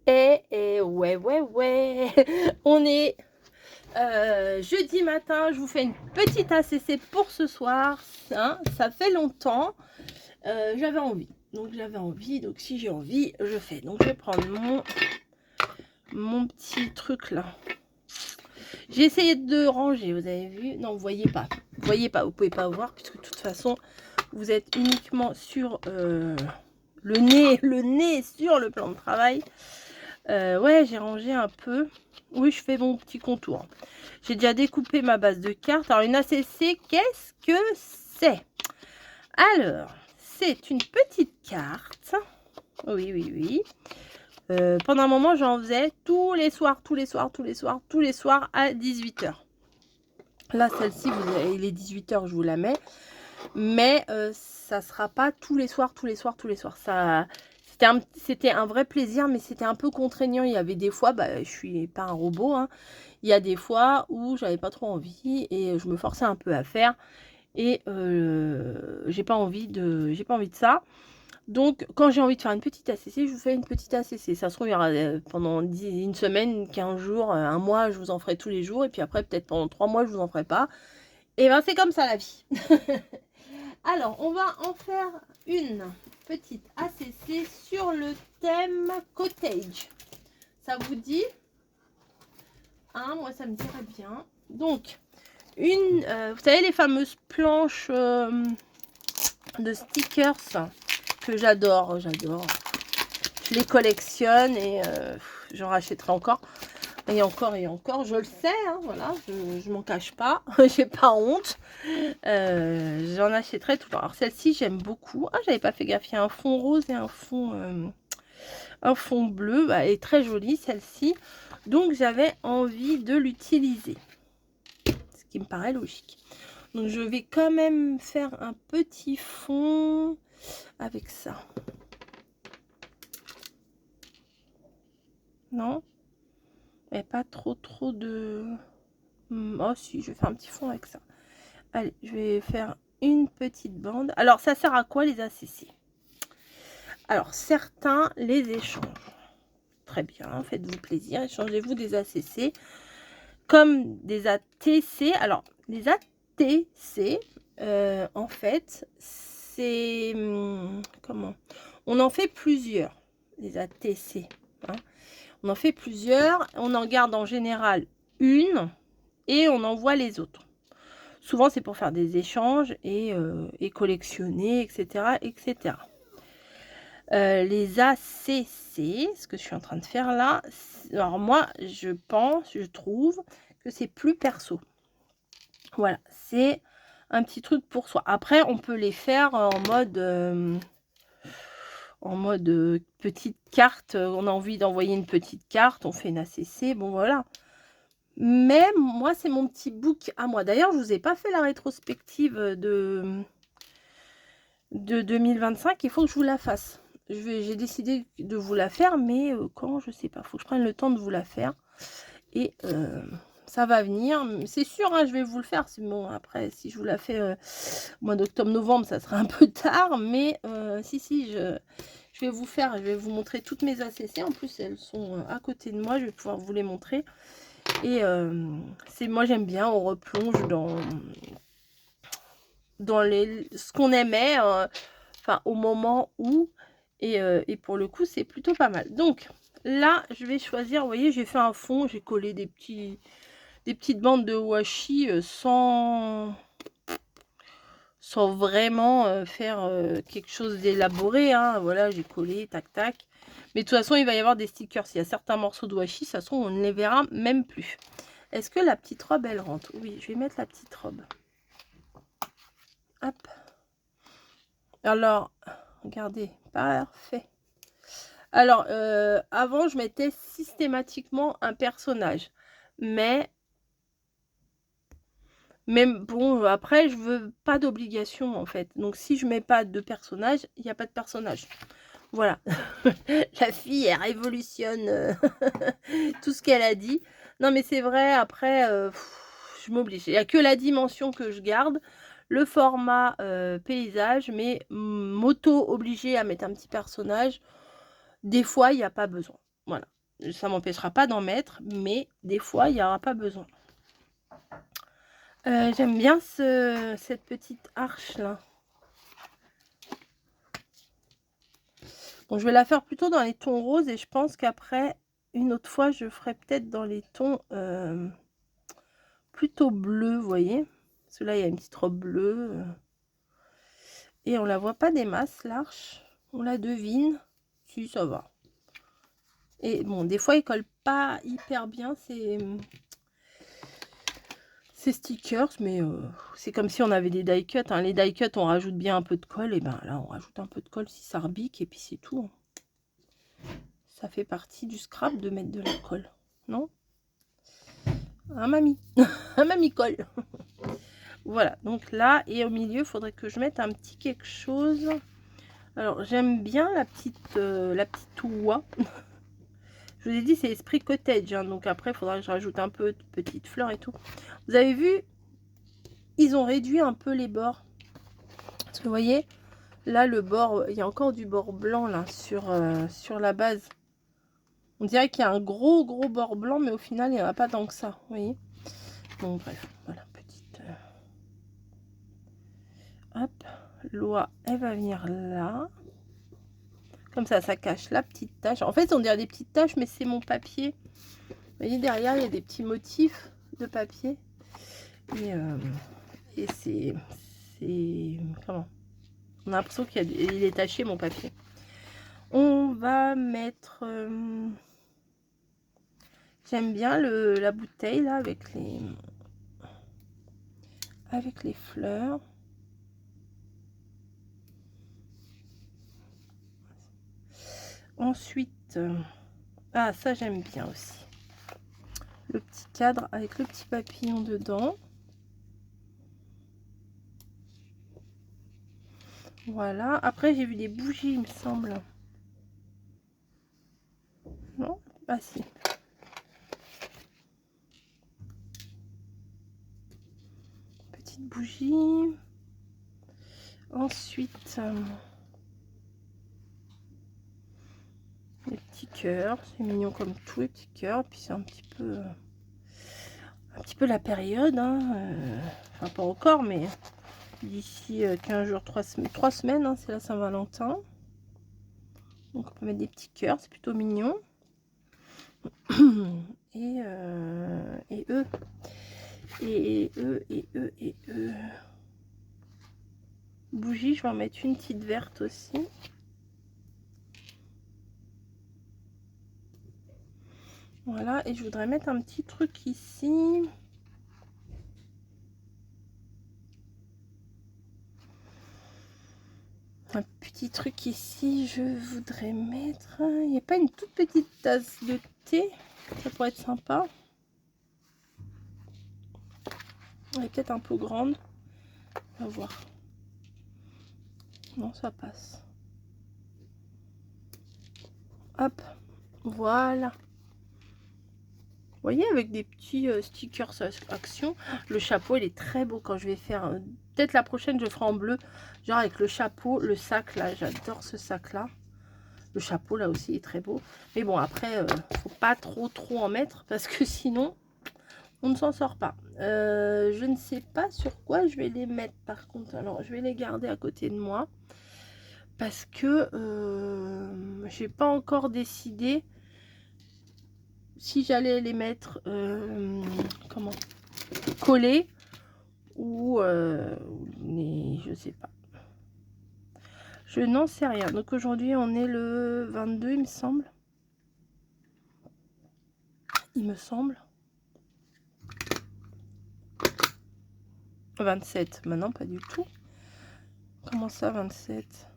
Ouais. On est jeudi matin, je vous fais une petite ACC pour ce soir. Hein, ça fait longtemps. J'avais envie. Donc si j'ai envie, je fais. Donc je vais prendre mon petit truc là. J'ai essayé de ranger, vous avez vu? Non, vous voyez pas. Vous pouvez pas voir, puisque de toute façon, vous êtes uniquement sur le nez sur le plan de travail. Ouais, j'ai rangé un peu. Oui, je fais mon petit contour. J'ai déjà découpé ma base de cartes. Alors, une ACC, qu'est-ce que c'est? Alors, c'est une petite carte. Oui. Pendant un moment, j'en faisais tous les soirs à 18 h. Là, celle-ci, il est 18 h, je vous la mets. Mais ça sera pas tous les soirs. Ça, c'était un vrai plaisir, mais c'était un peu contraignant. Il y avait des fois, je suis pas un robot, hein. Il y a des fois où j'avais pas trop envie et je me forçais un peu à faire. Et j'ai pas envie de ça. Donc, quand j'ai envie de faire une petite ACC, je vous fais une petite ACC. Ça se trouve, il y aura pendant une semaine, 15 jours, un mois, je vous en ferai tous les jours. Et puis après, peut-être pendant 3 mois, je vous en ferai pas. Et ben, c'est comme ça la vie. Alors, on va en faire une petite ACC sur le thème cottage. Ça vous dit? Hein, moi, ça me dirait bien. Donc, vous savez, les fameuses planches de stickers que j'adore. Je les collectionne et j'en rachèterai encore. Et encore, je le sais, hein, voilà, je m'en cache pas, j'ai pas honte. J'en achèterai tout le temps. Alors celle-ci, j'aime beaucoup. Ah, j'avais pas fait gaffe, il y a un fond rose et un fond bleu. Elle est très jolie, celle-ci. Donc, j'avais envie de l'utiliser. Ce qui me paraît logique. Donc, je vais quand même faire un petit fond avec ça. Non? Et pas trop de... Oh si, je vais faire un petit fond avec ça. Allez, je vais faire une petite bande. Alors, ça sert à quoi les ACC? Alors, certains les échangent. Très bien, faites-vous plaisir. Échangez-vous des ACC comme des ATC. Alors, les ATC, en fait, c'est... comment? On en fait plusieurs, les ATC. Hein. On en fait plusieurs. On en garde en général une et on envoie les autres. Souvent, c'est pour faire des échanges et collectionner, etc. Les ACC, ce que je suis en train de faire là, alors moi, je trouve que c'est plus perso. Voilà, c'est un petit truc pour soi. Après, on peut les faire en mode petite carte. On a envie d'envoyer une petite carte, on fait une ACC, bon voilà. Mais moi, c'est mon petit book à moi. D'ailleurs, je vous ai pas fait la rétrospective de 2025. Il faut que je vous la fasse. J'ai décidé de vous la faire, mais quand, je sais pas. Il faut que je prenne le temps de vous la faire. Et ça va venir. C'est sûr, hein, je vais vous le faire. Bon, après, si je vous la fais au mois d'octobre-novembre, ça sera un peu tard. Mais si, je vais vous faire, je vais vous montrer toutes mes ACC. En plus, elles sont à côté de moi. Je vais pouvoir vous les montrer. Et moi j'aime bien, on replonge dans ce qu'on aimait, enfin au moment où, et pour le coup c'est plutôt pas mal. Donc là je vais choisir, vous voyez, j'ai fait un fond, j'ai collé des petites bandes de washi sans vraiment faire quelque chose d'élaboré, hein. Voilà, j'ai collé, tac tac. Mais de toute façon, il va y avoir des stickers. S'il y a certains morceaux de washi, de toute façon, on ne les verra même plus. Est-ce que la petite robe, elle rentre? Oui, je vais mettre la petite robe. Hop. Alors, regardez, parfait. Alors, avant, je mettais systématiquement un personnage. Mais bon, après, je veux pas d'obligation, en fait. Donc, si je mets pas de personnage, il n'y a pas de personnage. Voilà. La fille, elle révolutionne tout ce qu'elle a dit. Non, mais c'est vrai, après, je m'oblige. Il n'y a que la dimension que je garde. Le format paysage, mais moto obligée à mettre un petit personnage. Des fois, il n'y a pas besoin. Voilà. Ça m'empêchera pas d'en mettre, mais des fois, il n'y aura pas besoin. J'aime bien cette petite arche là. Bon, je vais la faire plutôt dans les tons roses et je pense qu'après, une autre fois, je ferai peut-être dans les tons plutôt bleus, vous voyez. Parce que là, il y a une petite robe bleue. Et on la voit pas des masses, l'arche. On la devine. Si, ça va. Et bon, des fois, ils collent pas hyper bien ces stickers, mais c'est comme si on avait des die cuts. Hein. Les die cuts, on rajoute bien un peu de colle. Et ben là, on rajoute un peu de colle si ça rebique. Et puis c'est tout. Ça fait partie du scrap de mettre de la colle. Non? Un mamie. Un mamie colle. Voilà. Donc là, et au milieu, il faudrait que je mette un petit quelque chose. Alors, j'aime bien la petite oie. Je vous ai dit, c'est esprit cottage. Hein, donc après, il faudra que je rajoute un peu de petites fleurs et tout. Vous avez vu, ils ont réduit un peu les bords. Parce que vous voyez, là, le bord, il y a encore du bord blanc là sur la base. On dirait qu'il y a un gros bord blanc, mais au final, il n'y en a pas tant que ça. Vous voyez. Donc bref, voilà, petite... hop, l'oie, elle va venir là. Comme ça cache la petite tache. En fait, on dirait des petites taches, mais c'est mon papier. Vous voyez, derrière, il y a des petits motifs de papier. Et c'est... Comment? On a l'impression qu'il est taché, mon papier. On va mettre... j'aime bien la bouteille, là, avec les fleurs. Ensuite... ah, ça, j'aime bien aussi. Le petit cadre avec le petit papillon dedans. Voilà. Après, j'ai vu des bougies, il me semble. Non? Ah, si. Petite bougie. Ensuite, les petits cœurs. C'est mignon comme tout, les petits cœurs. Puis c'est un petit peu la période. Hein. Enfin, pas encore, mais d'ici 15 jours, 3 semaines, hein, c'est la Saint-Valentin. Donc, on peut mettre des petits cœurs. C'est plutôt mignon. Et eux. Et eux. Bougie, je vais en mettre une petite verte aussi. Voilà, et je voudrais mettre un petit truc ici. Un petit truc ici, je voudrais mettre... il n'y a pas une toute petite tasse de thé? Ça pourrait être sympa. Elle est peut-être un peu grande. On va voir. Non, ça passe. Hop, voilà. Vous voyez, avec des petits stickers action. Le chapeau, il est très beau quand je vais faire... peut-être la prochaine, je ferai en bleu. Genre avec le chapeau, le sac, là. J'adore ce sac-là. Le chapeau, là aussi, est très beau. Mais bon, après, faut pas trop en mettre. Parce que sinon, on ne s'en sort pas. Je ne sais pas sur quoi je vais les mettre, par contre. Alors, je vais les garder à côté de moi. Parce que j'ai pas encore décidé si j'allais les mettre comment collés ou je sais pas, je n'en sais rien. Donc aujourd'hui on est le 22, il me semble, il me semble 27. Maintenant pas du tout. Comment ça 27?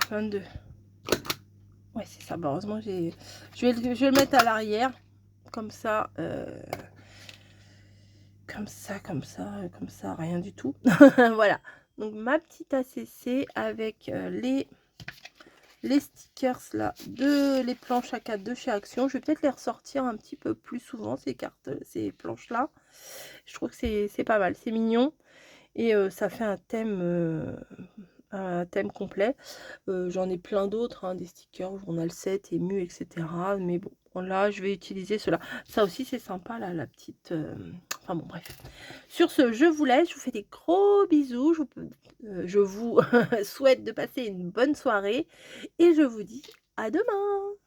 22. Ouais, c'est ça. Bah, heureusement, je vais le mettre à l'arrière. Comme ça, comme ça, rien du tout. Voilà. Donc, ma petite ACC avec les stickers là, les planches A4 de chez Action. Je vais peut-être les ressortir un petit peu plus souvent, ces planches là. Je trouve que c'est pas mal. C'est mignon. Et ça fait un thème un thème complet. J'en ai plein d'autres, hein, des stickers, journal 7, ému, etc. Mais bon, là, je vais utiliser cela. Ça aussi, c'est sympa, là, la petite... Enfin bon, bref. Sur ce, je vous laisse, je vous fais des gros bisous. Je vous souhaite de passer une bonne soirée et je vous dis à demain.